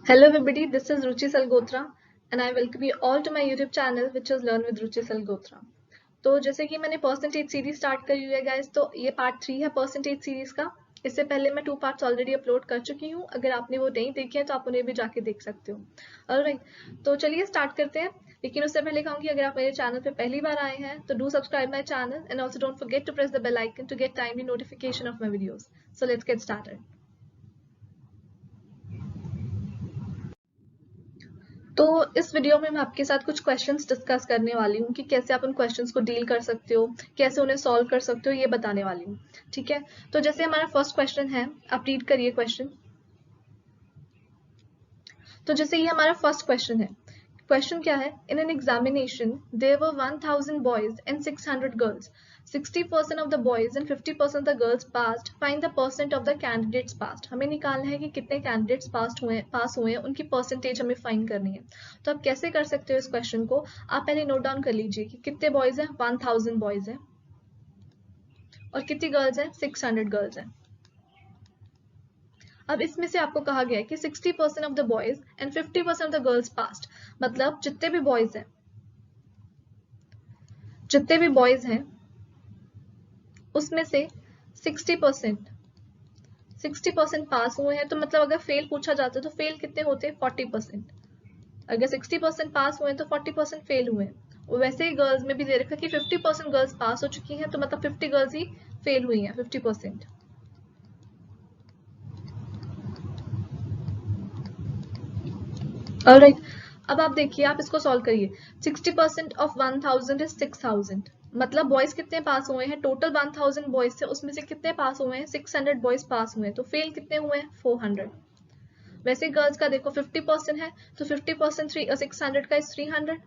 Hello everybody, this is Ruchi Salgotra and I welcome you all to my YouTube channel which is Learn with Ruchi Salgotra. तो जैसे कि मैंने percentage series start करी हुई है guys, तो ये पार्ट 3 है परसेंटेज सीरीज का। इससे पहले मैं 2 पार्ट्स ऑलरेडी अपलोड कर चुकी हूँ। अगर आपने वो नहीं देखे हैं तो आप उन्हें भी जाके देख सकते हो। ऑलराइट, तो चलिए स्टार्ट करते हैं। लेकिन उससे पहले कहूँगी, अगर आप मेरे चैनल पे पहली बार आए हैं तो do subscribe my channel and also don't forget to press the bell icon to get timely notification of my videos. So let's get started. तो इस वीडियो में मैं आपके साथ कुछ क्वेश्चंस डिस्कस करने वाली हूँ कि कैसे आप उन क्वेश्चंस को डील कर सकते हो, कैसे उन्हें सॉल्व कर सकते हो, ये बताने वाली हूँ। ठीक है, तो जैसे हमारा फर्स्ट क्वेश्चन है, आप रीड करिए क्वेश्चन। तो जैसे ये हमारा फर्स्ट क्वेश्चन है, क्वेश्चन क्या है? In an examination there were 1000 boys and 600 girls, 60% of the boys and 50% of the girls passed. Find the percent of the candidates passed. हमें निकालना है कि कितने कैंडिडेट्स पास हुए हैं, उनकी परसेंटेज हमें फाइंड करनी है। तो आप कैसे कर सकते हो इस क्वेश्चन को? आप पहले नोट डाउन कर लीजिए कि कितने बॉयज हैं। 1000 बॉयज हैं और कितनी गर्ल्स हैं? 600 गर्ल्स हैं। अब इसमें से आपको कहा गया है कि 60% of the boys and 50% of the girls passed. मतलब जितने भी बॉयज हैं उसमें से 60% पास हुए हैं। तो मतलब अगर फेल पूछा जाता है तो फेल कितने होते हैं? 40%। अगर 60% पास हुए हैं तो 40% फेल हुए हैं। वैसे ही गर्ल्स में भी दे रखा कि 50% गर्ल्स पास हो चुकी हैं, तो मतलब 50 गर्ल्स ही फेल हुई हैं, 50%। ऑलराइट, अब आप देखिए, आप इसको सॉल्व करिए। 60% ऑफ 1000 इज 6000। मतलब बॉयज कितने पास हुए हैं? टोटल 1000 बॉयज से उसमें से कितने पास हुए हैं? 600 बॉयज पास हुए हैं। तो फेल कितने हुए हैं? 400। वैसे गर्ल्स का देखो 50% है, तो 50% 600 का इज 300।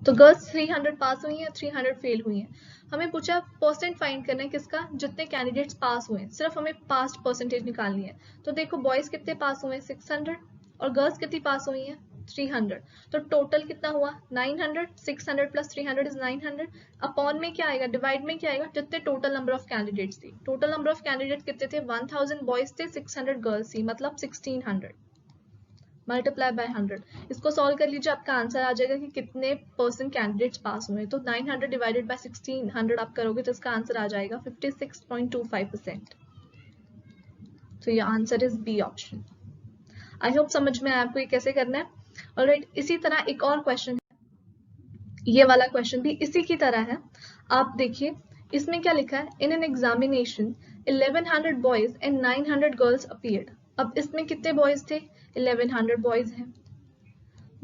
तो गर्ल्स 300 पास हुई हैं, 300 फेल हुई हैं। हमें पूछा परसेंट फाइंड करना है किसका? जितने कैंडिडेट्स पास हुए हैं। सिर्फ हमें पास परसेंटेज निकालनी है। तो देखो बॉयज कितने पास हुए हैं? 600 और गर्ल्स कितनी पास हुई हैं? 300। तो टोटल कितना हुआ? 900। 600 प्लस 300 इज 900। अपॉन में क्या आएगा? डिवाइड में क्या आएगा? जितने टोटल नंबर ऑफ कैंडिडेट्स थी। टोटल नंबर ऑफ कैंडिडेट कितने थे? 1000 बॉयज थे, 600 गर्ल्स थी, मतलब 1600 मल्टीप्लाई बाय 100। इसको सॉल्व कर लीजिए, आपका आंसर आ जाएगा कि कितने परसेंट कैंडिडेट्स पास हुए। तो 900 डिवाइडेड बाय 1600 आप करोगे तो इसका आंसर आ जाएगा 56.25%। तो ये answer is B option. I hope समझ में आया आपको ये कैसे करना है। ऑलराइट, इसी तरह एक और क्वेश्चन है। ये वाला क्वेश्चन भी इसी की तरह है। आप देखिए इसमें क्या लिखा है? In an examination 1100 boys and 900 girls appeared. अब इसमें कितने बॉयज थे? 1100 बॉयज हैं।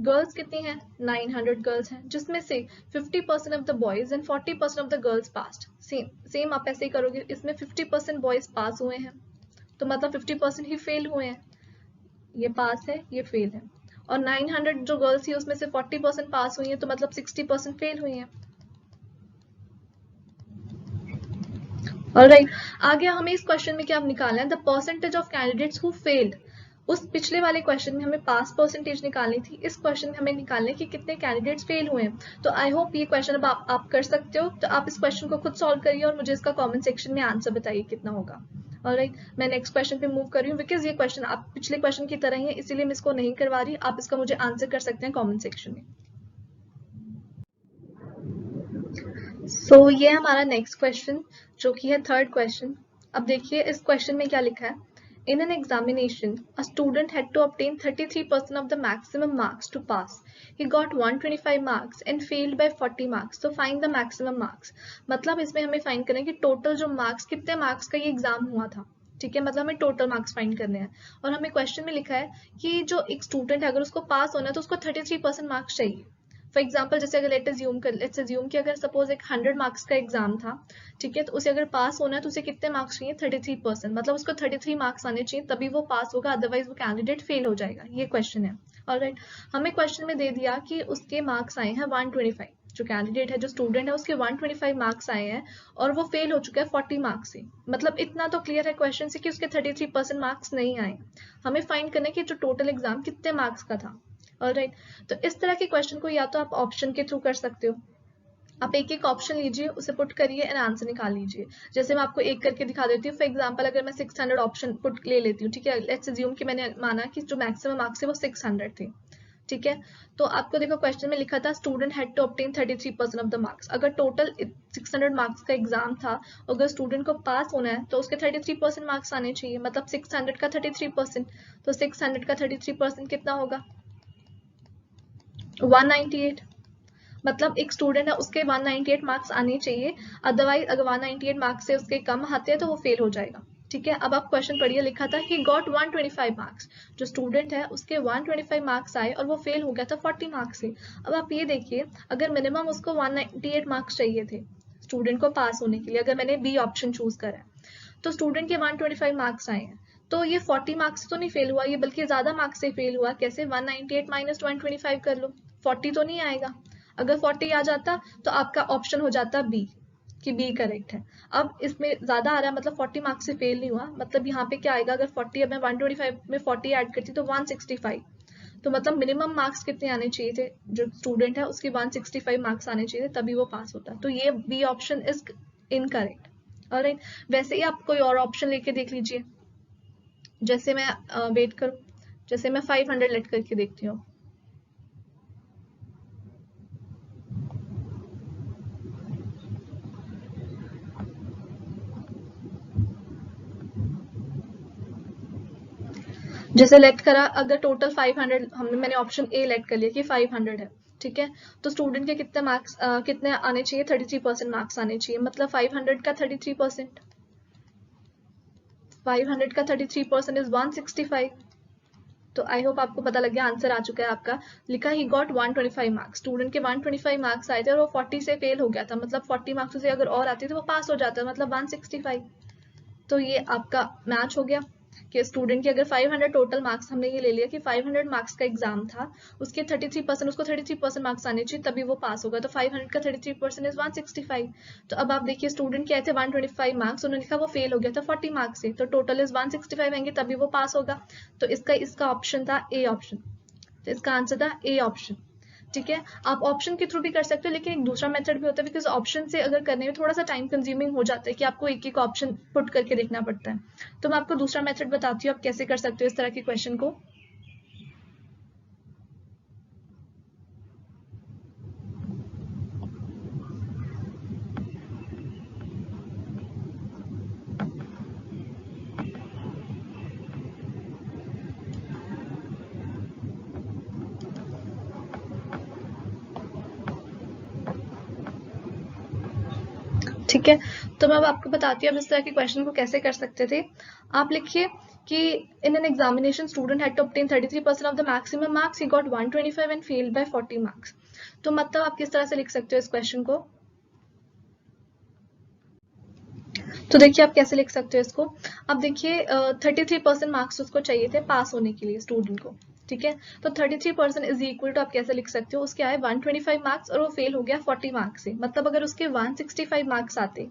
गर्ल्स कितनी हैं? 900 गर्ल्स हैं, जिसमें से 50% of the boys and 40% of the girls passed. Same आप ऐसे ही करोगे। इसमें 50% बॉयज पास हुए हैं, तो मतलब 50% ही फेल हुए हैं। ये पास है, ये फेल है। और 900 जो गर्ल्स थी उसमें से 40% पास हुई हैं, तो मतलब 60% फेल हुई हैं। ऑलराइट, आगे हमें इस क्वेश्चन में क्या निकालना है? The percentage of candidates who failed. उस पिछले वाले क्वेश्चन में हमें पास परसेंटेज निकालनी थी, इस क्वेश्चन में हमें निकालना है कि कितने कैंडिडेट्स फेल हुए हैं। तो आई होप ये क्वेश्चन अब आप कर सकते हो। तो आप इस क्वेश्चन को खुद सॉल्व करिए और मुझे इसका कमेंट सेक्शन में आंसर बताइए कितना होगा। ऑलराइट, मैं नेक्स्ट क्वेश्चन पे मूव कर रही हूँ, बिकॉज ये क्वेश्चन आप पिछले क्वेश्चन की तरह ही है, इसीलिए मैं इसको नहीं करवा रही। आप इसका मुझे आंसर कर सकते हैं कॉमेंट सेक्शन में। ये हमारा नेक्स्ट क्वेश्चन जो कि है थर्ड क्वेश्चन। अब देखिए इस क्वेश्चन में क्या लिखा है? In an examination a student had to obtain 33% of the maximum marks to pass. He got 125 marks and failed by 40 marks. So find the maximum marks. मतलब इसमें हमें फाइंड करना है कि टोटल जो मार्क्स, कितने मार्क्स का ये एग्जाम हुआ था। ठीक है, मतलब हमें टोटल मार्क्स फाइंड करने हैं। और हमें क्वेश्चन में लिखा है कि जो एक स्टूडेंट है अगर उसको पास होना है तो उसको 33% मार्क्स चाहिए। फॉर एग्जाम्पल जैसे अगर लेट्स अज्यूम कि अगर सपोज एक 100 मार्क्स का एग्जाम था, ठीक है, तो उसे अगर पास होना है तो उसे कितने मार्क्स चाहिए? 33%। मतलब उसको 33 मार्क्स आने चाहिए तभी वो पास होगा, अदरवाइज वो कैंडिडेट फेल हो जाएगा। ये क्वेश्चन है। ऑलराइट, हमें क्वेश्चन में दे दिया कि उसके मार्क्स आए हैं 125। जो कैंडिडेट है, जो स्टूडेंट है, उसके 125 मार्क्स आए हैं और वो फेल हो चुका है 40 मार्क्स से। मतलब इतना तो क्लियर है क्वेश्चन से कि उसके 33% मार्क्स नहीं आए। हमें फाइंड करना है कि जो टोटल एग्जाम कितने मार्क्स का था। ऑलराइट, तो इस तरह के क्वेश्चन को या तो आप ऑप्शन के थ्रू कर सकते हो, आप एक एक ऑप्शन लीजिए, उसे पुट करिए एंड आंसर निकाल लीजिए। जैसे मैं आपको एक करके दिखा देती हूँ। फॉर एग्जांपल अगर मैं 600 ऑप्शन पुट ले लेती हूँ, ठीक है, लेट्स अज्यूम कि मैंने माना कि जो मैक्सिमम मार्क्स है वो 600 थे, ठीक है। तो आपको देखो क्वेश्चन में लिखा था student had to obtain 33% of the marks. अगर टोटल 600 मार्क्स का एग्जाम था, अगर स्टूडेंट को पास होना है तो उसके 33% मार्क्स आने चाहिए, मतलब 600 का 33%। तो 600 का 33% कितना होगा? 198। मतलब एक स्टूडेंट है, उसके 198 मार्क्स आने चाहिए, अदरवाइज अगर 198 मार्क्स से उसके कम आते हैं तो वो फेल हो जाएगा, ठीक है। अब आप क्वेश्चन पढ़िए, लिखा था ही गॉट 125 मार्क्स। जो स्टूडेंट है उसके 125 मार्क्स आए और वो फेल हो गया था 40 मार्क्स से। अब आप ये देखिए, अगर मिनिमम उसको 198 मार्क्स चाहिए थे स्टूडेंट को पास होने के लिए, अगर मैंने बी ऑप्शन चूज करा है, तो स्टूडेंट के 125 मार्क्स आए हैं, तो ये 40 मार्क्स तो नहीं फेल हुआ, ये बल्कि ज्यादा मार्क्स से फेल हुआ। कैसे? 198 माइनस 125 कर लो, 40 तो नहीं आएगा। अगर 40 आ जाता तो आपका ऑप्शन हो जाता बी, कि बी करेक्ट है। अब इसमें ज्यादा आ रहा है, मतलब 40 मार्क्स से फेल नहीं हुआ, मतलब यहाँ पे क्या आएगा? अगर 40, अब मैं 125 में 40 ऐड करती तो 165। तो मतलब मिनिमम मार्क्स कितने आने चाहिए थे? जो स्टूडेंट है उसके 165 मार्क्स आने चाहिए थे, तभी वो पास होता। तो ये B option is incorrect. Alright, वैसे ही आप कोई और ऑप्शन लेके देख लीजिए। जैसे मैं वेट करूं, जैसे मैं 500 लेट करके देखती हूँ। जैसे लेट करा, अगर टोटल 500 हमने, मैंने ऑप्शन ए लेट कर लिया कि 500 है, ठीक है। तो स्टूडेंट के कितने मार्क्स कितने आने चाहिए? 33% मार्क्स आने चाहिए, मतलब 500 का 33%, 500 का 33% इज 165। तो आई होप आपको पता लग गया, आंसर आ चुका है आपका। लिखा ही गॉट 125 मार्क्स, स्टूडेंट के 125 मार्क्स आए थे और वो 40 से फेल हो गया था, मतलब 40 मार्क्स से अगर और आते तो वो पास हो जाता, मतलब 165। तो ये आपका मैच हो गया कि स्टूडेंट के अगर 500 टोटल मार्क्स, हमने ये ले लिया कि 500 मार्क्स का एग्जाम था, उसके 33%, उसको 33% मार्क्स आने चाहिए तभी वो पास होगा। तो 500 का 33% इज 165। तो अब आप देखिए, स्टूडेंट के आए थे 125 मार्क्स, उन्होंने लिखा वो फेल हो गया था 40 मार्क्स से, तो टोटल इज 165 आएंगे तभी वो पास होगा। तो इसका ऑप्शन था ए ऑप्शन, तो इसका आंसर था ए ऑप्शन, ठीक है। आप ऑप्शन के थ्रू भी कर सकते हो, लेकिन एक दूसरा मेथड भी होता है, बिकॉज ऑप्शन से अगर करने में थोड़ा सा टाइम कंज्यूमिंग हो जाता है कि आपको एक एक ऑप्शन पुट करके देखना पड़ता है। तो मैं आपको दूसरा मेथड बताती हूँ आप कैसे कर सकते हो इस तरह के क्वेश्चन को। ठीक है, तो मैं अब आपको बताती हूँ अब इस तरह के क्वेश्चन को कैसे कर सकते थे। आप लिखिए कि in an examination student had to obtain 33% of the maximum marks, he got 125 and failed by 40 marks. तो मतलब आप किस तरह से लिख सकते हो इस क्वेश्चन को? तो देखिए आप कैसे लिख सकते हो इसको। अब देखिए 33% मार्क्स उसको चाहिए थे पास होने के लिए स्टूडेंट को, ठीक है। तो 33% इज इक्वल टू, आप कैसे लिख सकते हो, उसके आए 125 मार्क्स और वो फेल हो गया 40 मार्क्स से, मतलब अगर उसके 165 मार्क्स आते,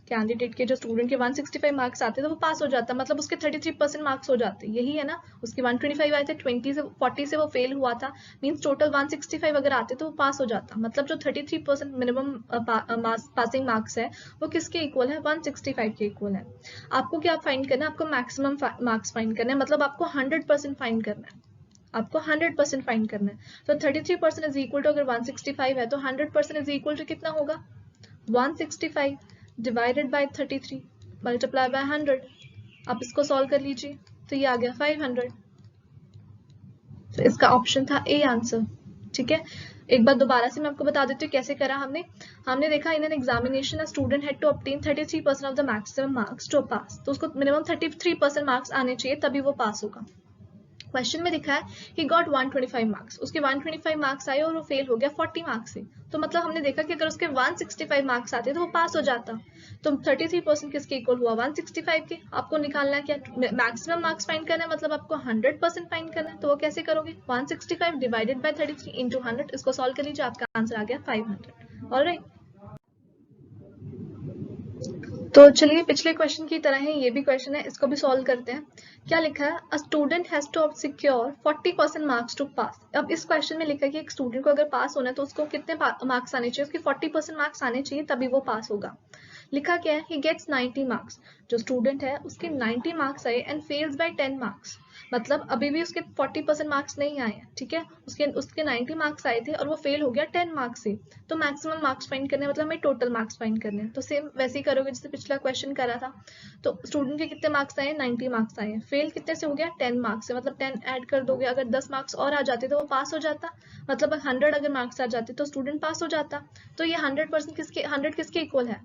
कैंडिडेट के जो स्टूडेंट के 165 मार्क्स आते तो वो पास हो जाता, मतलब उसके 33% मार्क्स हो जाते, यही है ना। उसके 125 आए थे, 20 से 40 से वो फेल हुआ था, मींस टोटल 165 अगर आते तो वो पास हो जाता। मतलब जो 33% मिनिमम पासिंग मार्क्स है वो किसके इक्वल है? 165 के इक्वल है। आपको क्या फाइंड करना है? आपको मैक्सिमम मार्क्स फाइंड करना है, मतलब आपको 100% फाइंड करना है, आपको 100% फाइंड करना है। तो 33% इज इक्वल टू, अगर 165 है तो 100% इज इक्वल टू कितना होगा? 165 डिवाइडेड बाय 33 मल्टीप्लाई बाय 100। आप इसको सॉल्व कर लीजिए, तो ये आ गया 500। तो इसका ऑप्शन था ए आंसर, ठीक है। एक बार दोबारा से मैं आपको बता देती हूँ कैसे करा हमने। हमने देखा in an examination a student had to obtain 33% of the maximum marks to pass, तो उसको मिनिमम 33% मार्क्स आने चाहिए तभी वो पास होगा। क्वेश्चन में दिखा है कि गॉट 125 मार्क्स, उसके 125 मार्क्स आए और वो फेल हो गया 40 मार्क्स से। तो मतलब हमने देखा कि अगर उसके 165 मार्क्स आते तो वो पास हो जाता। तो 33% किसके इक्वल हुआ? 165 के। आपको निकालना है क्या? मैक्सिमम मार्क्स फाइंड करना है, मतलब आपको 100% फाइंड करना है। तो वो कैसे करोगे? 165 डिवाइडेड बाय 33 इंटू 100, इसको सॉल्व कर लीजिए, आपका आंसर आ गया 500। ऑलराइट, तो चलिए पिछले क्वेश्चन की तरह ही ये भी क्वेश्चन है, इसको भी सॉल्व करते हैं। क्या लिखा है, a student has to secure 40% marks to pass. अब इस क्वेश्चन में लिखा है कि एक स्टूडेंट को अगर पास होना है तो उसको कितने मार्क्स आने चाहिए, उसके 40% मार्क्स आने चाहिए तभी वो पास होगा। लिखा क्या है, ही गेट्स 90 मार्क्स। जो स्टूडेंट है उसके 90 मार्क्स आए एंड फेल्स बाय 10 मार्क्स, मतलब अभी भी उसके 40% मार्क्स नहीं आए हैं, ठीक है। उसके उसके 90 मार्क्स आए थे और वो फेल हो गया 10 मार्क्स से। तो मैक्सिमम मार्क्स फाइंड करने मतलब हमें टोटल मार्क्स फाइंड करने हैं। तो सेम वैसे ही करोगे जैसे पिछला क्वेश्चन करा था। तो स्टूडेंट के कितने मार्क्स आए, 90 मार्क्स आए हैं। फेल कितने से हो गया, 10 मार्क्स से, मतलब 10 ऐड कर दोगे। अगर 10 मार्क्स और आ जाते तो वो पास हो जाता, मतलब 100 अगर मार्क्स आ जाते तो स्टूडेंट पास हो जाता। तो ये 100% किसके, 100 किसके इक्वल है,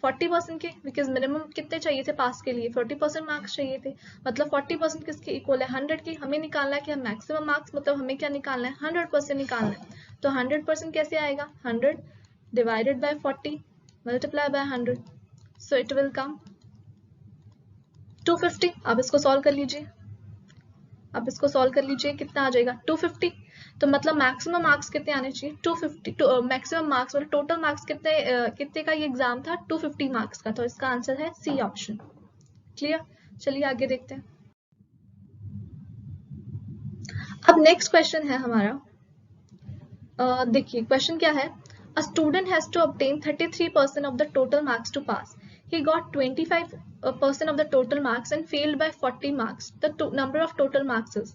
40% के, बिकॉज मिनिमम कितने चाहिए थे पास के लिए, 40% मार्क्स चाहिए थे। मतलब 40% किसके इक्वल है, 100 की। हमें निकालना है कि हम मैक्सिमम मार्क्स, मतलब हमें क्या निकालना है, 100% निकालना है। तो 100% कैसे आएगा, 100 divided by 40 multiply by 100, so it will come 250। आप इसको सॉल्व कर लीजिए, आप इसको सॉल्व कर लीजिए, कितना आ जाएगा 250। तो मतलब मैक्सिमम मार्क्स कितने आने चाहिए, 250। मैक्सिमम मार्क्स मतलब टोटल मार्क्स कितने कितने का ये एग्जाम था, 250 मार्क्स का। तो इसका आंसर है सी ऑप्शन। क्लियर, चलिए आगे देखते हैं। अब नेक्स्ट क्वेश्चन है हमारा, देखिए क्वेश्चन क्या है, a student has to obtain 33% of the total marks to pass. He got 25% of the total marks and failed by 40 marks. The number of total marks is.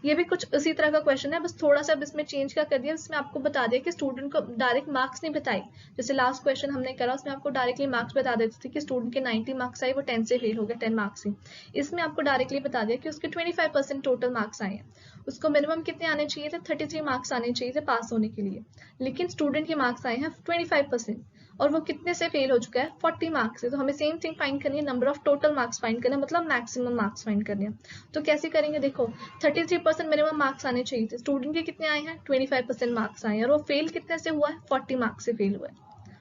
ये भी कुछ उसी तरह का क्वेश्चन है, बस थोड़ा सा अब इसमें चेंज क्या कर दिया, इसमें आपको बता दिया कि स्टूडेंट को डायरेक्ट मार्क्स नहीं बताई। जैसे लास्ट क्वेश्चन हमने करा उसमें आपको डायरेक्टली मार्क्स बता देते थे कि स्टूडेंट के 90 मार्क्स आए, वो 10 से फेल हो गया, 10 मार्क्स से। इसमें आपको डायरेक्टली बता दिया कि उसके 25% टोटल मार्क्स आए हैं। उसको मिनिमम कितने आने चाहिए थे, 33 मार्क्स आने चाहिए थे पास होने के लिए। लेकिन स्टूडेंट के मार्क्स आए हैं 25% और वो कितने से फेल हो चुका है, 40 मार्क्स से। तो हमें सेम थिंग फाइंड करनी है, number of total marks find करना है, मतलब मैक्सिमम मार्क्स फाइंड करने हैं। तो कैसे करेंगे, देखो 33% मिनिमम मार्क्स आने चाहिए थे, स्टूडेंट के कितने आए हैं 25% मार्क्स आए हैं, और वो फेल कितने से हुआ है, 40 मार्क्स से फेल हुआ है।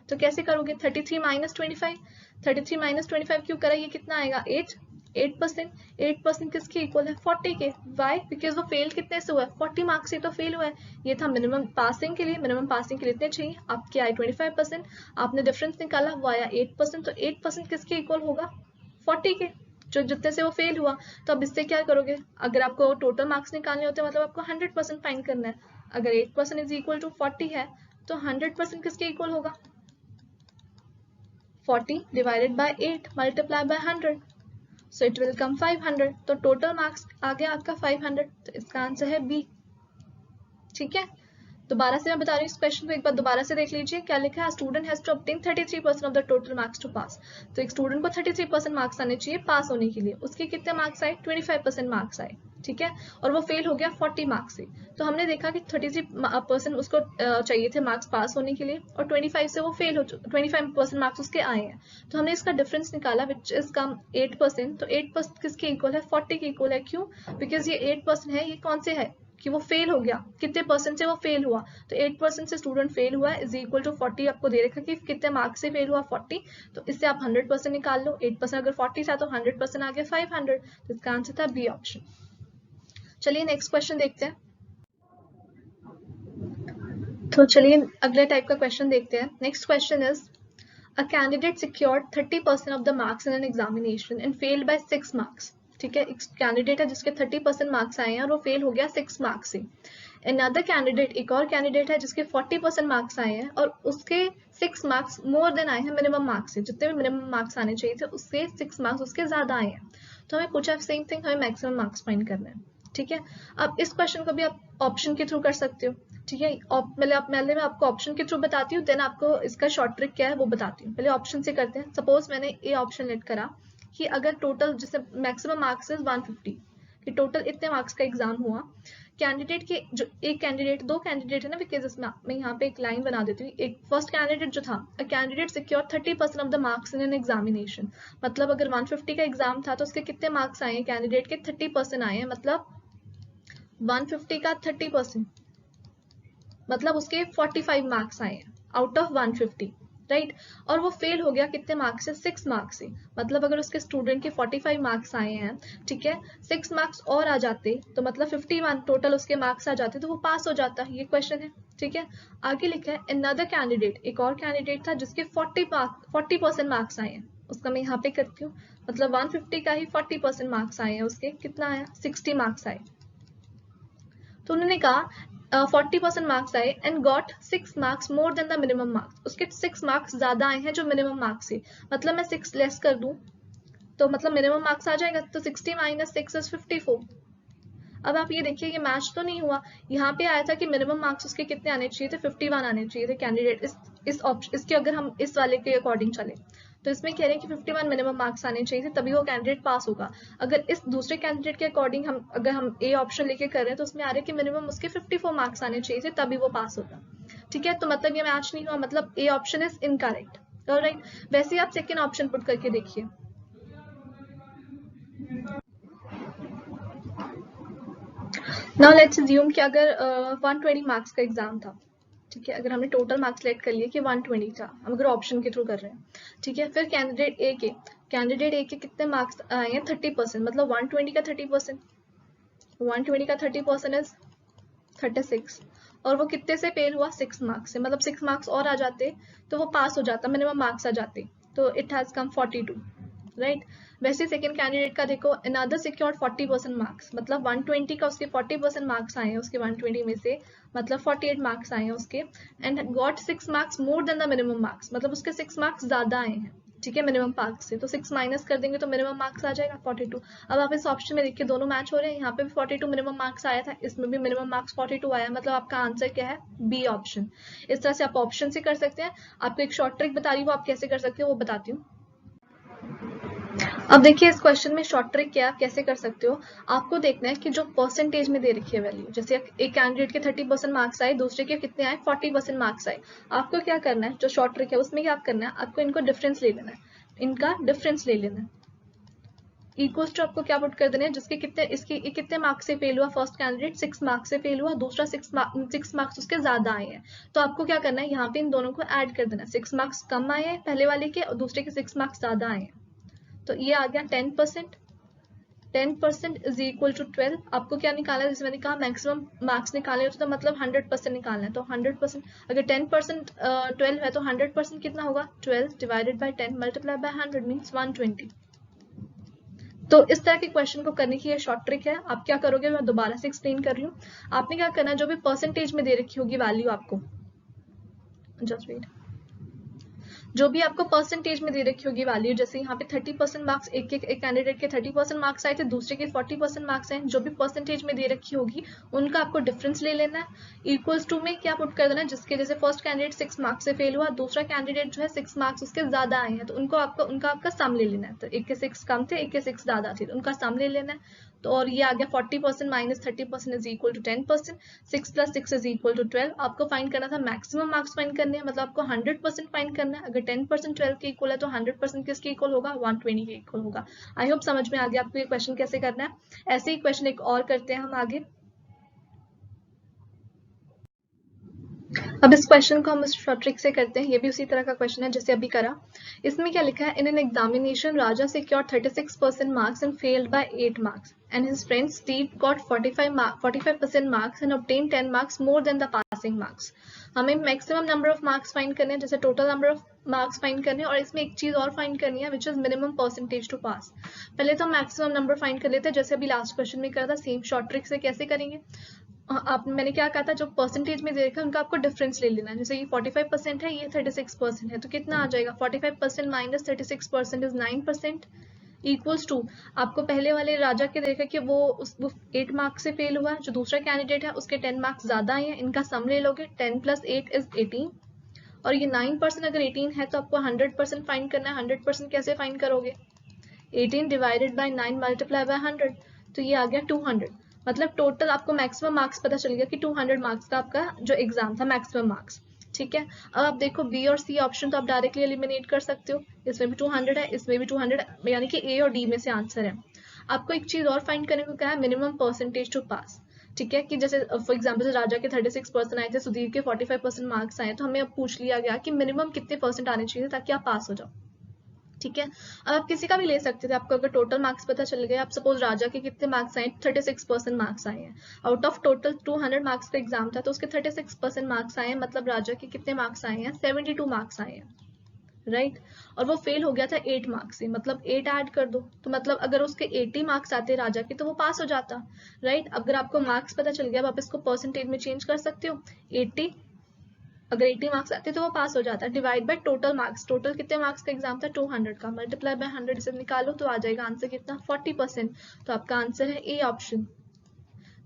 तो कैसे करोगे, 33 माइनस 25, 33 माइनस 25 क्यों करा, ये कितना आएगा 8%। 8% किसके इक्वल है, 40 के। वाई, बिकॉज वो फेल कितने से हुआ है, 40 मार्क्स से तो फेल हुआ है। ये था मिनिमम पासिंग के लिए, मिनिमम पासिंग के लिए इतने चाहिए, आपके आए 25%, आपने डिफरेंस निकाला वो आया 8%। तो 8% किसके इक्वल होगा, 40 के, जो जितने से वो फेल हुआ। तो अब इससे क्या करोगे, अगर आपको टोटल मार्क्स निकालने होते हैं मतलब आपको 100% फाइंड करना है। अगर 8% इज इक्वल टू 40 है तो 100% किसके इक्वल होगा, 40 divided by 8 multiply by 100, so it will come 500। तो टोटल मार्क्स आ गया आपका 500। तो इसका आंसर है बी। ठीक है, दोबारा से मैं बता रही हूँ इस क्वेश्चन को, एक बार दोबारा से देख लीजिए। क्या लिखा है, student has to obtain 33% of the total marks to pass. तो एक स्टूडेंट को 33% मार्क्स आने चाहिए पास होने के लिए। उसके कितने मार्क्स आए, 25% मार्क्स आए, ठीक है। और वो फेल हो गया 40 मार्क्स से। तो हमने देखा कि 33% उसको चाहिए थे मार्क्स पास होने के लिए, और 25 से वो फेल हो, 25% मार्क्स उसके आए हैं। तो हमने इसका डिफरेंस निकाला विच इज कम 8%। तो 8% किसके इक्वल है, 40 के इक्वल है। क्यों, बिकॉज ये 8% है, ये कौन से है कि वो फेल हो गया, कितने परसेंट से वो फेल हुआ। तो 8% से स्टूडेंट फेल हुआ है इज इक्वल टू 40। आपको दे रखा कि कितने मार्क्स से फेल हुआ, 40। तो इससे आप 100% निकाल लो, 8% अगर 40 था तो 100% आ गया 500। तो इसका आंसर था बी ऑप्शन। चलिए नेक्स्ट क्वेश्चन देखते हैं। तो चलिए अगले टाइप का क्वेश्चन देखते हैं। Next question is, a candidate secured 30% of the marks in an examination and failed by 6 marks. ठीक है, एक कैंडिडेट है जिसके 30% मार्क्स आए हैं और वो फेल हो गया 6 मार्क्स से। अनदर कैंडिडेट, एक और कैंडिडेट है जिसके 40% मार्क्स आए हैं और उसके 6 मार्क्स मोर देन आए हैं मिनिमम मार्क्स से। जितने भी मिनिमम मार्क्स आने चाहिए थे उससे 6 मार्क्स उसके ज्यादा आए हैं। तो हमें पूछा सेम थिंग, हमें मैक्सिमम मार्क्स फाइंड करना है। ठीक है, अब इस क्वेश्चन को भी आप ऑप्शन के थ्रू कर सकते हो। ठीक है, पहले मैं आपको ऑप्शन के थ्रू बताती हूँ, देन आपको इसका शॉर्ट ट्रिक क्या है वो बताती हूँ। पहले ऑप्शन से करते हैं। सपोज मैंने ए ऑप्शन लेट करा कि अगर टोटल जैसे मैक्सिमम मार्क्स इज 150, कि टोटल इतने मार्क्स का एग्जाम हुआ। कैंडिडेट के जो एक कैंडिडेट, दो कैंडिडेट है ना, बिकॉज इसमें मैं यहाँ पे एक लाइन बना देती हूँ। एक फर्स्ट कैंडिडेट जो था, a candidate secure 30% of the marks in an examination. मतलब अगर 150 का एग्जाम था तो उसके कितने मार्क्स आए हैं, कैंडिडेट के 30% आए हैं। मतलब 150 का 30%, मतलब उसके 45 मार्क्स आए हैं आउट ऑफ 150, राइट। और वो फेल हो गया कितने मार्क्स से, 6 मार्क्स से। मतलब अगर उसके स्टूडेंट के 45 मार्क्स आए हैं, ठीक है, 6 मार्क्स और आ जाते तो मतलब 51 टोटल उसके मार्क्स आ जाते तो वो पास हो जाता। ये क्वेश्चन है, ठीक है। आगे लिखा है अनदर कैंडिडेट, एक और कैंडिडेट था जिसके 40% मार्क्स आए हैं। उसका मैं यहाँ पे करती हूँ, मतलब 150 का ही 40% मार्क्स आए हैं, उसके कितना आया 60 मार्क्स आए। तो उन्होंने कहा 40% मार्क्स आए and got 6 marks more than the minimum marks, उसके 6 मार्क्स ज्यादा आए हैं जो मिनिमम मार्क्स है। मतलब मैं 6 लेस कर दूं तो मतलब मिनिमम मार्क्स आ जाएगा, तो 60 माइनस 6 इज 54। अब आप ये देखिए ये मैच तो नहीं हुआ, यहाँ पे आया था कि मिनिमम मार्क्स उसके कितने आने चाहिए थे 51 आने चाहिए थे कैंडिडेट इस ऑप्शन इसके, अगर हम इस वाले के अकॉर्डिंग चले तो इसमें कह रहे हैं कि 51 मिनिमम मार्क्स आने चाहिए थे तभी वो कैंडिडेट पास होगा। अगर इस दूसरे कैंडिडेट के अकॉर्डिंग अगर हम ए ऑप्शन लेके कर रहे हैं तो उसमें आ रहा है कि मिनिमम उसके 54 मार्क्स आने चाहिए थे तभी वो पास होगा। ठीक है, तो मतलब ये मैच नहीं हुआ, मतलब A option is incorrect. Alright, वैसे ही आप सेकेंड ऑप्शन पुट करके देखिए। नाउ लेट्स अज्यूम कि अगर 120 मार्क्स का एग्जाम था, ठीक है, अगर हमने टोटल मार्क्स सेलेक्ट कर लिए कि 120 था, हम अगर ऑप्शन के थ्रू कर रहे हैं, ठीक है, फिर कैंडिडेट ए के कितने मार्क्स आए हैं 30%, मतलब 120 का 30%, 120 का 30% इज 36, और वो कितने से फेल हुआ 6 मार्क्स से, मतलब 6 मार्क्स और आ जाते तो वो पास हो जाता, मिनिमम मार्क्स आ जाते, तो इट हैज कम 42, राइट। वैसे सेकंड कैंडिडेट का देखो, अनदर सिक्योर्ड 40% मार्क्स, मतलब 120 का उसके 40% मार्क्स आए हैं उसके 120 में से, मतलब 48 मार्क्स आए हैं उसके, and got 6 marks more than the minimum marks, मतलब उसके 6 मार्क्स ज्यादा आए हैं, ठीक है, मिनिमम मार्क्स से, तो 6 माइनस कर देंगे तो मिनिमम मार्क्स आ जाएगा 42। अब आप इस ऑप्शन में देखिए दोनों मैच हो रहे हैं, यहाँ पे भी 42 मिनिमम मार्क्स आया था, इसमें भी मिनिमम मार्क्स 42 आया, मतलब आपका आंसर क्या है बी ऑप्शन। इस तरह से आप ऑप्शन से कर सकते हैं। आपको एक शॉर्ट ट्रिक बता रही हूँ, आप कैसे कर सकते हो वो बताती हूँ। अब देखिए इस क्वेश्चन में शॉर्ट ट्रिक क्या आप कैसे कर सकते हो, आपको देखना है कि जो परसेंटेज में दे रखी है वैल्यू, जैसे एक कैंडिडेट के 30% मार्क्स आए, दूसरे के कितने आए 40% मार्क्स आए, आपको क्या करना है, जो शॉर्ट ट्रिक है उसमें क्या करना है, आपको इनको डिफरेंस ले लेना है, इनका डिफरेंस ले लेना है, इक्वल्स टू आपको क्या पुट कर देना है, जिसके कितने इसके कितने मार्क्स से फेल हुआ, फर्स्ट कैंडिडेट 6 मार्क्स से फेल हुआ, दूसरा 6 मार्क्स उसके ज्यादा आए हैं, तो आपको क्या करना है यहाँ पे इन दोनों को ऐड कर देना, 6 मार्क्स कम आए हैं पहले वाले के और दूसरे के 6 मार्क्स ज्यादा आए हैं, तो ये आ गया 10%। 10% इज इक्वल टू 12। आपको क्या निकालना है, जैसे मैंने कहा मैक्सिमम मार्क्स निकालने होते तो मतलब 100% निकालना है, तो 100% अगर 10% 12 है तो 100% कितना होगा 12 divided by 10 multiply by 100 means 120। तो इस तरह के क्वेश्चन को करने की ये शॉर्ट ट्रिक है। आप क्या करोगे, मैं दोबारा से एक्सप्लेन कर रही हूँ। आपने क्या करना है, जो भी परसेंटेज में दे रखी होगी वैल्यू आपको, जस्ट वेट, जो भी आपको परसेंटेज में दे रखी होगी वैल्यू, जैसे यहाँ पे 30% मार्क्स एक कैंडिडेट के 30% मार्क्स आए थे, दूसरे के 40% मार्क्स आए, जो भी परसेंटेज में दे रखी होगी उनका आपको डिफरेंस ले लेना है। इक्वल्स टू में क्या पुट कर देना है, जिसके जैसे फर्स्ट कैंडिडेट 6 मार्क्स से फेल हुआ, दूसरा कैंडिडेट जो है 6 मार्क्स उसके ज्यादा आए हैं, तो उनका आपका सम ले लेना है, तो एक के 6 कम थे एक के 6 ज्यादा थे, तो उनका सम ले लेना है। तो और ये आ गया 40% minus 30% is equal to 10%, 6 plus 6 is equal to 12। आपको फाइंड करना था मैक्सिमम मार्क्स फाइंड करने हैं, मतलब आपको 100% फाइंड करना है। अगर 10% 12 के इक्वल है तो 100% किसके इक्वल होगा 120 के इक्वल होगा। आई होप समझ में आ गया आपको ये क्वेश्चन कैसे करना है। ऐसे ही क्वेश्चन एक और करते हैं हम आगे। अब इस क्वेश्चन को हम उस शॉर्ट ट्रिक से करते हैं, ये भी उसी तरह का क्वेश्चन है जैसे अभी करा। इसमें क्या लिखा है, in an examination Raja secured 36% marks and failed by 8 marks and his friend Steve got 45% marks and obtained 10 marks more than the passing marks। हमें maximum number of marks find करने हैं, जैसे total number of marks find करने हैं, और इसमें एक चीज और फाइंड करनी है which is minimum percentage to pass. पहले तो हम मैक्सिमम नंबर फाइंड कर लेते हैं, जैसे अभी लास्ट क्वेश्चन में करा था, सेम शॉर्ट ट्रिक से कैसे करेंगे। आप मैंने क्या कहा था, जो परसेंटेज में दे रखा है उनका आपको डिफरेंस ले लेना है, जैसे ये 45% है ये 36% है, तो कितना आ जाएगा 45% माइनस 36% इज 9% इक्वल्स टू, आपको पहले वाले राजा के देखा कि वो 8 मार्क्स से फेल हुआ है, जो दूसरा कैंडिडेट है उसके 10 मार्क्स ज्यादा आए हैं, इनका सम ले लोगे, 10 प्लस 8 इज 18, और ये 9% अगर 18 है तो आपको 100% फाइंड करना है। 100% कैसे फाइंड करोगे, 18 डिवाइडेड बाय 9 मल्टीप्लाई बाय 100, तो ये आ गया 200। मतलब टोटल आपको मैक्सिमम मार्क्स पता चल गया कि 200 मार्क्स का आपका जो एग्जाम था मैक्सिमम मार्क्स। ठीक है, अब आप देखो बी और सी ऑप्शन तो आप डायरेक्टली एलिमिनेट कर सकते हो, इसमें भी 200 है इसमें भी 200, यानी कि ए और डी में से आंसर है। आपको एक चीज और फाइंड करने को क्या है, मिनिमम परसेंटेज टू पास। ठीक है, कि जैसे फॉर एग्जाम्पल राजा के 36% आए थे, सुधीर के 45% मार्क्स आए, तो हमें अब पूछ लिया गया कि मिनिमम कितने परसेंट आने चाहिए ताकि आप पास हो जाओ। ठीक है, अब आप किसी का भी ले सकते थे, आपको अगर टोटल मार्क्स पता चल गए, आप सपोज राजा के कितने मार्क्स आए 36% मार्क्स आए हैं, आउट ऑफ टोटल 200 मार्क्स का एग्जाम था तो उसके 36% मार्क्स आए हैं, मतलब राजा के कितने मार्क्स आए हैं 72 मार्क्स आए हैं, राइट और वो फेल हो गया था 8 मार्क्स से, मतलब 8 ऐड कर दो, तो मतलब अगर उसके 80 मार्क्स आते राजा के तो वो पास हो जाता। राइट अगर आपको मार्क्स पता चल गया, आप इसको परसेंटेज में चेंज कर सकते हो। 80 अगर 80 मार्क्स आते तो वो पास हो जाता। Divide by total marks, total कितने मार्क्स का एग्जाम था 200 का, मल्टीप्लाई बाय 100 इसे निकालो तो आ जाएगा आंसर कितना 40%। तो आपका आंसर है ए ऑप्शन।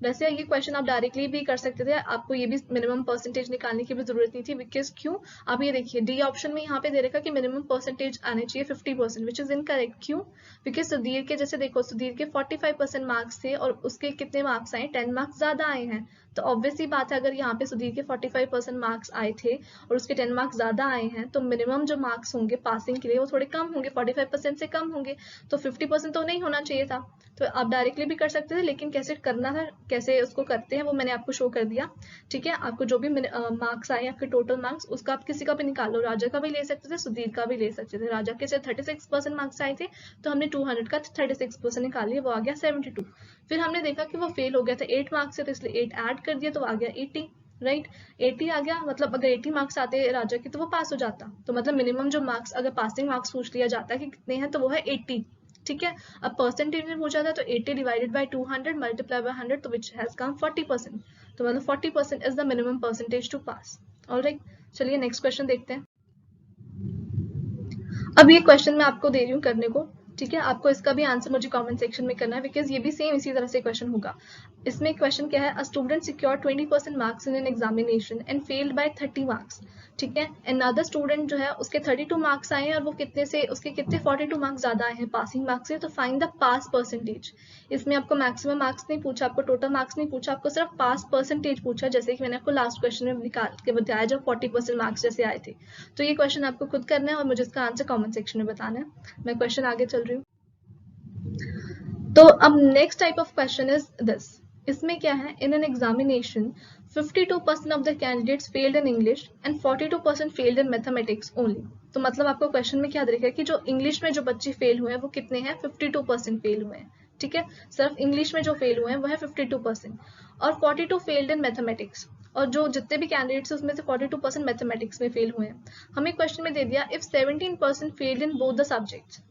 वैसे ये क्वेश्चन आप डायरेक्टली भी कर सकते थे, आपको ये भी मिनिमम परसेंटेज निकालने की भी जरूरत नहीं थी, बिकॉज क्यों, आप ये देखिए डी ऑप्शन में यहाँ पे दे रखा कि मिनिमम परसेंटेज आने चाहिए 50%, विच इज इनकरेक्ट। क्यों, बिकॉज सुधीर के जैसे देखो, सुधीर के 45% मार्क्स थे और उसके कितने मार्क्स आए, 10 मार्क्स ज्यादा आए हैं। तो ऑब्वियसली बात है, अगर यहाँ पे सुधीर के 45% मार्क्स आए थे और उसके 10 मार्क्स ज्यादा आए हैं, तो मिनिमम जो मार्क्स होंगे पासिंग के लिए वो थोड़े कम होंगे, 45% से कम होंगे, तो 50% तो नहीं होना चाहिए था। तो आप डायरेक्टली भी कर सकते थे, लेकिन कैसे करना था, कैसे उसको करते हैं वो मैंने आपको शो कर दिया। ठीक है, आपको जो भी मार्क्स आए आपके टोटल मार्क्स, उसका आप किसी का भी निकालो, राजा का भी ले सकते थे, सुधीर का भी ले सकते थे। राजा के 36% मार्क्स आए थे, तो हमने 200 का 36% निकाल लिया, वो आ गया 72। फिर हमने देखा कि वो फेल हो गया था 8 मार्क्स से, तो इसलिए 8 ऐड कर दिया तो आ गया 80। राइट 80 आ गया, मतलब अगर 80 मार्क्स आते राजा के तो वो पास हो जाता। तो मतलब मिनिमम जो मार्क्स, अगर पासिंग मार्क्स पूछ लिया जाता है कि कितने हैं, तो वो है 80। ठीक है, अब परसेंटेज में पूछा था तो 80 डिवाइडेड बाय 200 मल्टीप्लाई बाय 100, तो विच हैज कम 40%। तो मतलब 40% is the minimum percentage to pass. Alright, चलिए नेक्स्ट क्वेश्चन देखते हैं। अब ये क्वेश्चन मैं आपको दे रही हूँ करने को, ठीक है, आपको इसका भी आंसर मुझे कमेंट सेक्शन में करना है, बिकॉज ये भी सेम इसी तरह से क्वेश्चन होगा। इसमें क्वेश्चन क्या है, a student secure 20% marks in an examination and failed by 30 marks. ठीक है, अनदर स्टूडेंट जो है उसके 32 मार्क्स आए हैं और वो कितने से, उसके कितने 42 मार्क्स ज्यादा आए हैं पासिंग मार्क्स से, तो फाइंड द पास परसेंटेज। इसमें आपको मैक्सिमम मार्क्स नहीं पूछा, आपको टोटल मार्क्स नहीं पूछा, आपको सिर्फ पास परसेंटेज पूछा, जैसे कि मैंने आपको लास्ट क्वेश्चन में निकाल के बताया जब 40% मार्क्स जैसे आए थे। तो ये क्वेश्चन आपको खुद करना है और मुझे इसका आंसर कमेंट सेक्शन में बताना है। मैं क्वेश्चन आगे चल रही हूँ। तो अब next type of question is this. इसमें क्या है, in an examination 52% of the candidates failed in English and 42% failed in mathematics only. तो मतलब आपको क्वेश्चन में क्या देखा है कि जो इंग्लिश में जो बच्चे फेल हुए हैं वो कितने हैं, 52% फेल हुए हैं। ठीक है, सिर्फ इंग्लिश में जो फेल हुए हैं वो है 52%, और 42 फेल्ड इन मैथमेटिक्स, और जो जितने भी कैंडिडेट्स उसमें से 42% मैथमेटिक्स में फेल हुए हैं। हमें क्वेश्चन में दे दिया if 17% failed in both the subjects.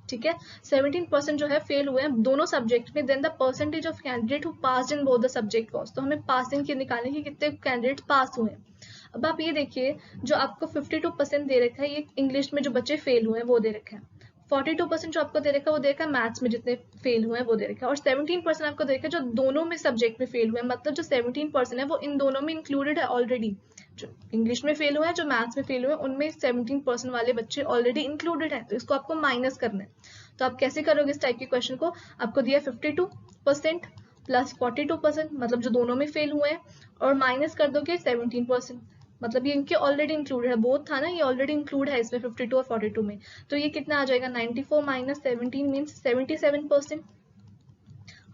ठीक है, 17% जो है फेल हुए हैं दोनों सब्जेक्ट में, then the percentage of candidate who passed in both the subject was. तो हमें पासिंग की निकालने की कितने कैंडिडेट पास हुए हैं। अब आप ये देखिए, जो आपको 52% दे रखा है, ये इंग्लिश में जो बच्चे फेल हुए हैं वो दे रखा है। 42% जो आपको दे रखा है वो दे रखा है मैथ्स में जितने फेल हुए हैं वो दे रखा है, और 17% आपको दे रखा है जो दोनों में सब्जेक्ट में फेल हुए हैं, मतलब जो 17% है वो इन दोनों में इंक्लूडेड है ऑलरेडी। जो इंग्लिश में फेल हुए हैं, जो मैथ्स में फेल हुए हैं, उनमें 17% वाले बच्चे ऑलरेडी इंक्लूडेड है, तो इसको आपको माइनस करना है। तो आप कैसे करोगे इस टाइप के क्वेश्चन को, आपको दिया 52% प्लस 42%, मतलब जो दोनों में फेल हुए हैं, और माइनस कर दोगे 17%, मतलब ये इनके ऑलरेडी इंक्लूडेड है, बोथ था ना, ये ऑलरेडी इंक्लूड है इसमें 52 और 42 में। तो ये कितना आ जाएगा, 94 माइनस 17 मीन्स 77%।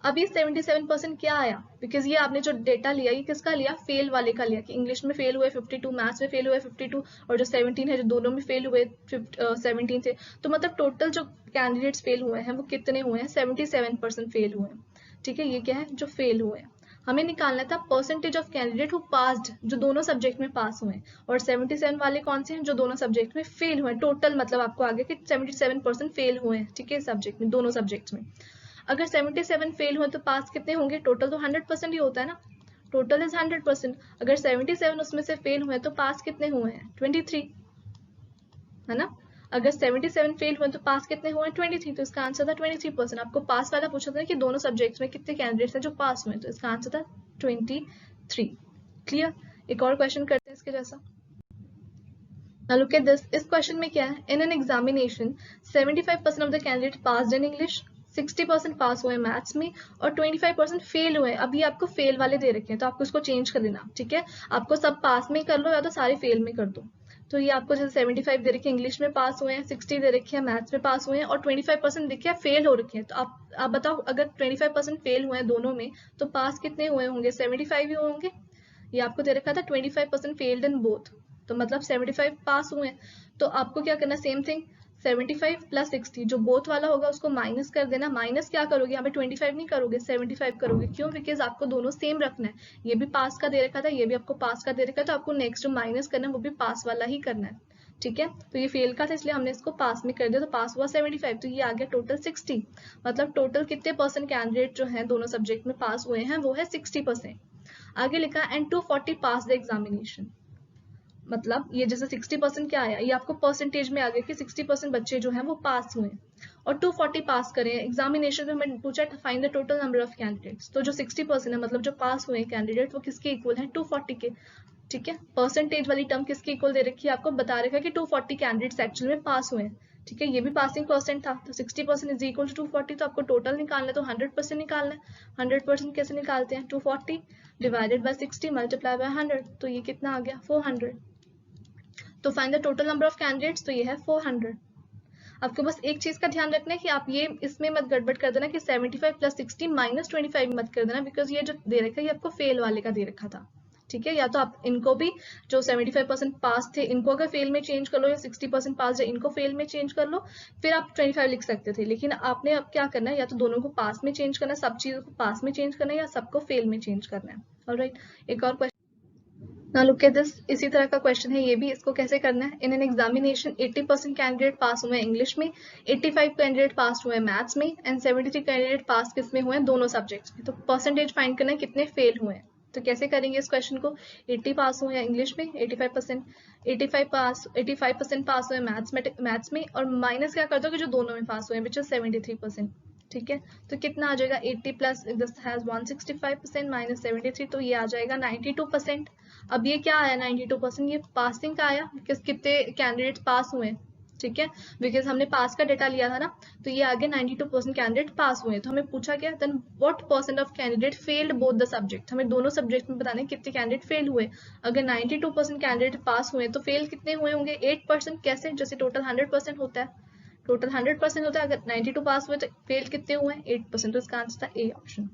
अब ये 77% क्या आया, बिकॉज ये आपने जो डेटा लिया ये किसका लिया, फेल वाले का लिया, कि इंग्लिश में फेल हुए 52, मैथ्स में फेल हुए 52, और जो 17 है जो दोनों में फेल हुए 17 थे। तो मतलब टोटल जो कैंडिडेट्स फेल हुए हैं वो कितने हुए हैं, 77% फेल हुए हैं। ठीक है, ये क्या है, जो फेल हुए हैं। हमें निकालना था percentage of candidate who passed, जो दोनों सब्जेक्ट में पास हुए हैं, और 77 वाले कौन से हैं, जो दोनों सब्जेक्ट में फेल हुए हैं। टोटल मतलब आपको आगे कि 77% फेल हुए हैं, ठीक है, सब्जेक्ट में, दोनों सब्जेक्ट्स में। अगर 77 फेल हुए तो पास कितने होंगे, टोटल तो 100% ही होता है ना, टोटल इज 100%। अगर 77 उसमें से फेल हुए तो पास कितने हुए हैं, 23, है ना। अगर 77 फेल हुए तो पास कितने हुए, 23, तो इसका आंसर था 23%। आपको पास वाला पूछा था कि दोनों सब्जेक्ट्स में कितने कैंडिडेट्स हैं जो पास हुए, तो इसका आंसर था 23। क्लियर, एक और क्वेश्चन करते हैं इसके जैसा। Now look at this. इस क्वेश्चन में क्या है, in an examination 75% of the candidate passed in English, 60% पास हुए मैथ्स में, और 25% फेल हुए। अब ये आपको फेल वाले दे रखे हैं, तो आपको इसको चेंज कर देना। ठीक है, आपको सब पास में कर लो या तो सारे फेल में कर दो। तो ये आपको जैसे 75 दे रखे हैं इंग्लिश में पास हुए हैं, 60 दे रखे हैं मैथ्स में पास हुए हैं, और 25% देखे हैं फेल हो रखे हैं। तो आप बताओ, अगर 25% फेल हुए हैं दोनों में, तो पास कितने हुए होंगे, 75 ही होंगे। ये आपको दे रखा था 25% फेल्ड इन बोथ, तो मतलब 75 पास हुए हैं। तो आपको क्या करना, सेम थिंग, 75 प्लस 60, जो बोथ वाला होगा उसको माइनस कर देना। माइनस क्या करोगे, यहाँ पे 25 नहीं करोगे, 75 करोगे। क्यों, बिकॉज आपको दोनों सेम रखना है। ये भी पास का दे रखा था, ये भी आपको पास का दे रखा है, तो आपको नेक्स्ट जो माइनस करना है वो भी पास वाला ही करना है। ठीक है, तो ये फेल का था इसलिए हमने इसको पास में कर दिया, तो पास हुआ 75, तो ये आ गया टोटल 60। मतलब टोटल कितने परसेंट कैंडिडेट जो है दोनों सब्जेक्ट में पास हुए हैं वो है 60%। आगे लिखा एंड 240 पास द एग्जामिनेशन। मतलब ये जैसे 60% क्या आया, ये आपको परसेंटेज में आ गया कि 60% बच्चे जो हैं वो पास हुए, और 240 पास करें। एग्जामिनेशन में मैंने पूछा find the total number of candidates, तो जो 60% है मतलब जो पास हुए कैंडिडेट वो किसके इक्वल है, 240 के। ठीक है, परसेंटेज वाली टर्म किसके इक्वल दे रखी है, आपको बता रखा है कि 240 कैंडिडेट्स एक्चुअल में पास हुए हैं। ठीक है, ये भी पासिंग परसेंट था, तो 60% इज इक्वल टू 240, तो आपको टोटल निकालना है तो 100% निकालना है। 100% कैसे निकालते हैं, 240 डिवाइडेड बाय 60 मल्टीप्लाई बाय 100, तो ये कितना आ गया 400। तो find the total number of candidates, तो ये है 400। आपको बस एक चीज का ध्यान रखना है कि आप ये इसमें मत गड़बड़ कर देना कि 75 प्लस 60 माइनस 25 मत कर देना, बिकॉज ये जो दे रखा है ये आपको फेल वाले का दे रखा था। ठीक है, या तो आप इनको भी जो 75% पास थे इनको अगर फेल में चेंज कर लो, या 60% पास है इनको फेल में चेंज कर लो, फिर आप 25 लिख सकते थे। लेकिन आपने अब क्या करना है, या तो दोनों को पास में चेंज करना है, सब चीजों को पास में चेंज करना है, या सबको फेल में चेंज करना है। ऑलराइट, एक और ना लुक एट दिस, इसी तरह का क्वेश्चन है ये भी, इसको कैसे करना है। In an examination 80% candidate pass हुए इंग्लिश में, 85 कैंडिडेट पास हुए मैथ्स में, एंड 73 कैंडिडेट पास किस में हुए, दोनों सब्जेक्ट्स में। तो परसेंटेज फाइंड करना है कितने फेल हुए हैं। तो कैसे करेंगे इस क्वेश्चन को, 80 पास हुए हैं इंग्लिश में, 85%, 85% पास हुए मैथ्स में, और माइनस क्या कर दोगे जो दोनों में पास हुए हैं, विच इज 73%। ठीक है, तो कितना आ जाएगा, 80 प्लस दिस हैज 165% माइनस 73, तो ये आ जाएगा 92%। अब ये क्या आया 92%, ये पासिंग का आया, बिकॉज कितने कैंडिडेट पास हुए। ठीक है, बिकॉज हमने पास का डेटा लिया था ना, तो ये आगे 92% कैंडिडेट पास हुए। तो हमें पूछा गया then what percent of candidate failed both the subject, हमें दोनों सब्जेक्ट में बताना है कितने कैंडिडेट फेल हुए। अगर 92% कैंडिडेट पास हुए तो फेल कितने हुए होंगे, 8%। कैसे, जैसे टोटल 100% होता है, टोटल 100% होता है, अगर 92 पास हुए तो फेल कितने हुए, 8%। तो इसका आंसर था A option.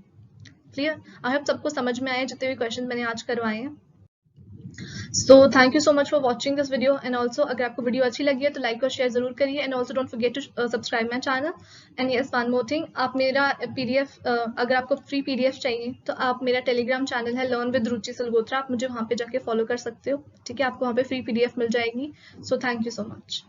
Clear, I hope सबको समझ में आए जितने भी क्वेश्चन मैंने आज करवाए हैं। So thank you so much for watching this video, and also अगर आपको वीडियो अच्छी लगी है तो लाइक और शेयर जरूर करिए, and also don't forget to subscribe my channel. And yes one more thing, आप मेरा PDF अगर आपको फ्री PDF चाहिए तो आप मेरा टेलीग्राम चैनल है लर्न विद रुचि सलगोत्रा, आप मुझे वहाँ पे जाके फॉलो कर सकते हो। ठीक है, आपको वहाँ पे फ्री PDF मिल जाएगी। So thank you so much.